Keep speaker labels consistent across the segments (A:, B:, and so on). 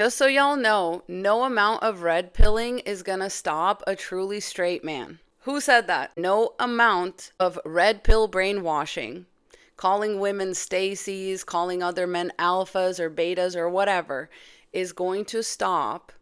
A: Just so y'all know, no amount of red pilling is gonna stop a truly straight man. Who said that? No amount of red pill brainwashing, calling women Stacy's, calling other men alphas or betas or whatever, is going to stop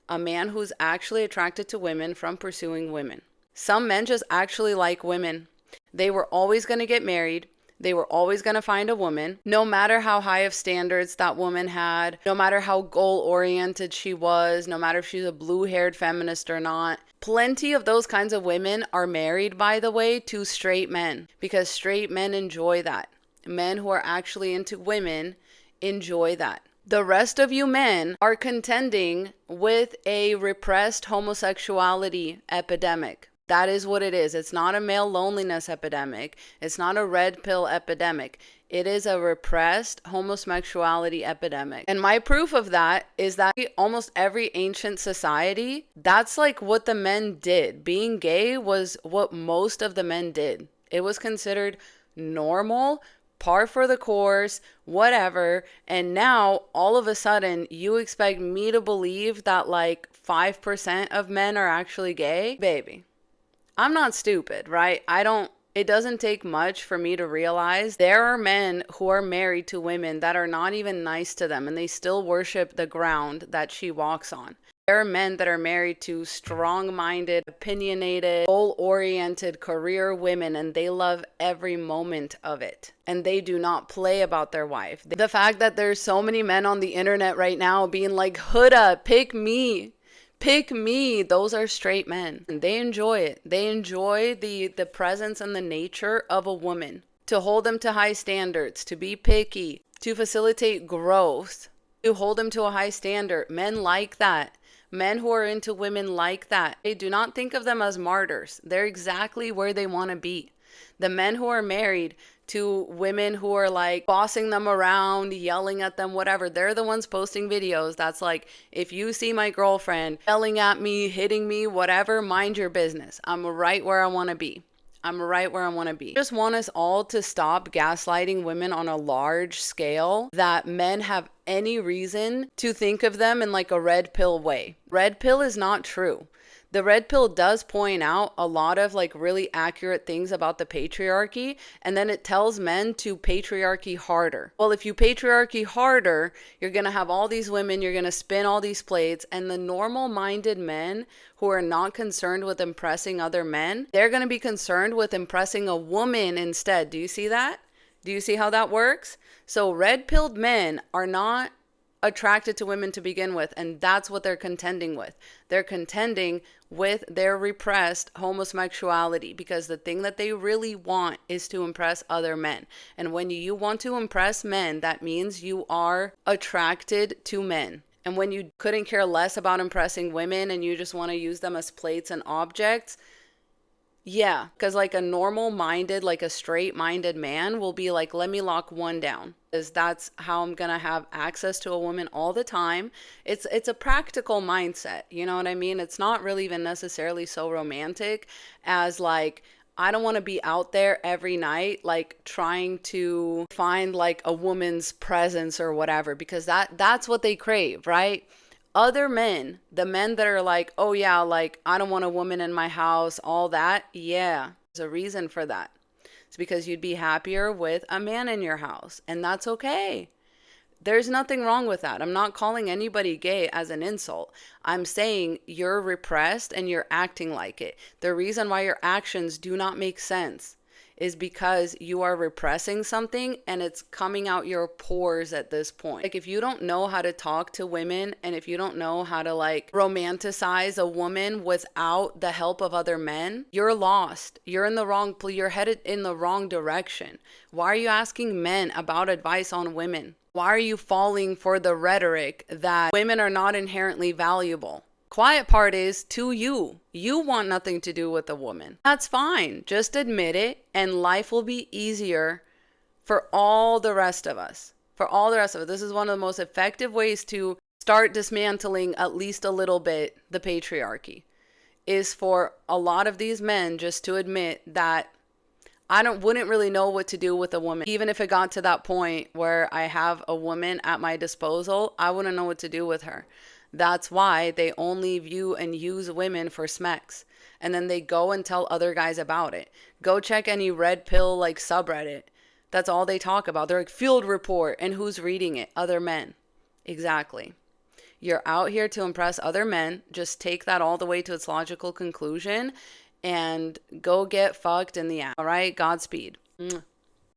A: a man who's actually attracted to women from pursuing women. Some men just actually like women. They were always going to get married. They were always going to find a woman, no matter how high of standards that woman had, no matter how goal-oriented she was, no matter if she's a blue-haired feminist or not. Plenty of those kinds of women are married, by the way, to straight men, because straight men enjoy that. Men who are actually into women enjoy that. The rest of you men are contending with a repressed homosexuality epidemic. That is what it is. It's not a male loneliness epidemic. It's not a red pill epidemic. It is a repressed homosexuality epidemic. And my proof of that is that almost every ancient society, that's like what the men did. Being gay was what most of the men did. It was considered normal, par for the course, whatever. And now all of a sudden you expect me to believe that like 5% of men are actually gay? Baby, I'm not stupid, right? It doesn't take much for me to realize there are men who are married to women that are not even nice to them and they still worship the ground that she walks on. There are men that are married to strong-minded, opinionated, goal-oriented career women, and they love every moment of it. And they do not play about their wife. The fact that there's so many men on the internet right now being like, Huda, pick me. Pick me. Those are straight men. And they enjoy it. They enjoy the presence and the nature of a woman. To hold them to high standards, to be picky, to facilitate growth, to hold them to a high standard. Men like that. Men who are into women like that. They do not think of them as martyrs. They're exactly where they want to be. The men who are married to women who are like bossing them around, yelling at them, whatever, they're the ones posting videos that's like, if you see my girlfriend yelling at me, hitting me, whatever, mind your business. I'm right where I want to be. I'm right where I want to be. I just want us all to stop gaslighting women on a large scale that men have any reason to think of them in like a red pill way. Red pill is not true. The red pill does point out a lot of like really accurate things about the patriarchy, and then it tells men to patriarchy harder. Well, if you patriarchy harder, you're going to have all these women, you're going to spin all these plates, and the normal-minded men who are not concerned with impressing other men, they're going to be concerned with impressing a woman instead. Do you see that? Do you see how that works? So red-pilled men are not attracted to women to begin with, and that's what they're contending with. They're contending with their repressed homosexuality because the thing that they really want is to impress other men. And when you want to impress men, that means you are attracted to men. And when you couldn't care less about impressing women and you just want to use them as plates and objects, yeah, because like a normal-minded, like a straight-minded man will be like, let me lock one down. Because that's how I'm going to have access to a woman all the time. It's a practical mindset, you know what I mean? It's not really even necessarily so romantic as like, I don't want to be out there every night, like trying to find like a woman's presence or whatever, because that's what they crave, right? Other men, the men that are like, oh yeah, like I don't want a woman in my house, all that. Yeah, there's a reason for that. It's because you'd be happier with a man in your house, and that's okay. There's nothing wrong with that. I'm not calling anybody gay as an insult. I'm saying you're repressed and you're acting like it. The reason why your actions do not make sense is because you are repressing something and it's coming out your pores at this point. Like if you don't know how to talk to women and if you don't know how to like romanticize a woman without the help of other men, you're lost. You're headed in the wrong direction. Why are you asking men about advice on women? Why are you falling for the rhetoric that women are not inherently valuable? Quiet part is to you. You want nothing to do with a woman. That's fine. Just admit it and life will be easier for all the rest of us. For all the rest of us. This is one of the most effective ways to start dismantling at least a little bit the patriarchy, is for a lot of these men just to admit that wouldn't really know what to do with a woman. Even if it got to that point where I have a woman at my disposal, I wouldn't know what to do with her. That's why they only view and use women for smex. And then they go and tell other guys about it. Go check any red pill like subreddit. That's all they talk about. They're like, field report. And who's reading it? Other men. Exactly. You're out here to impress other men. Just take that all the way to its logical conclusion and go get fucked in the ass. All right? Godspeed.